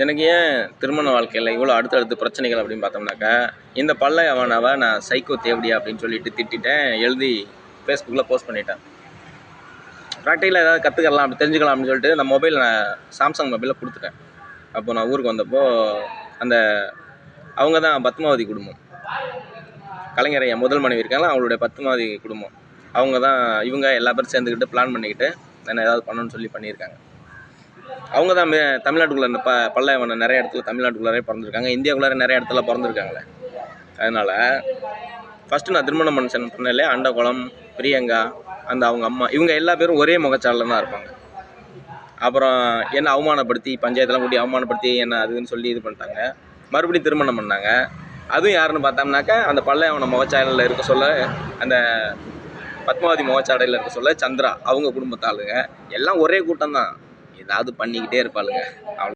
எனக்கு ஏன் திருமண வாழ்க்கையில் இவ்வளோ அடுத்தடுத்து பிரச்சனைகள் அப்படின்னு பார்த்தோம்னாக்கா, இந்த பல்லையவனவ நான் சைக்கோ தேவடியா அப்படின்னு சொல்லிட்டு திட்டிட்டேன். எழுதி ஃபேஸ்புக்கில் போஸ்ட் பண்ணிட்டேன். ப்ராக்டிக்கலாக ஏதாவது கற்றுக்கலாம் அப்படி தெரிஞ்சுக்கலாம் அப்படின்னு சொல்லிட்டு அந்த மொபைல் நான் சாம்சங் மொபைலில் கொடுத்துட்டேன். அப்போ நான் ஊருக்கு வந்தப்போ அந்த அவங்க தான் பத்மாவதி குடும்பம், கலைஞர் ஐயா முதல் மனைவி இருக்காங்களா, அவங்களுடைய பத்மாவதி குடும்பம். அவங்க தான் இவங்க எல்லா பேரும் சேர்ந்துக்கிட்டு பிளான் பண்ணிக்கிட்டு நான் ஏதாவது பண்ணணும்னு சொல்லி பண்ணியிருக்காங்க. அவங்க தான் தமிழ்நாட்டுக்குள்ளே இந்த பல்லையவனை நிறைய இடத்துல தமிழ்நாட்டுக்குள்ளாரே பிறந்திருக்காங்க, இந்தியாவுக்குள்ளார நிறைய இடத்துல பிறந்திருக்காங்களே. அதனால் ஃபஸ்ட்டு நான் திருமணம் பண்ணேன் இல்லையா, அண்டகுளம், பிரியங்கா, அந்த அவங்க அம்மா, இவங்க எல்லா பேரும் ஒரே முகச்சாலில் தான் இருப்பாங்க. அப்புறம் என்னை அவமானப்படுத்தி பஞ்சாயத்தெல்லாம் கூட்டி அவமானப்படுத்தி என்ன அதுன்னு சொல்லி இது பண்ணிட்டாங்க. மறுபடியும் திருமணம் பண்ணாங்க. அதுவும் யாருன்னு பார்த்தோம்னாக்கா, அந்த பல்லையவனை முகச்சாலையில் இருக்க சொல்ல, அந்த பத்மாவதி முகச்சாலையில் இருக்க சொல்ல சந்திரா, அவங்க குடும்பத்தாளுங்க எல்லாம் ஒரே கூட்டம் தான், ஏதாவது பண்ணிக்கிட்டே இருப்பாளுங்க.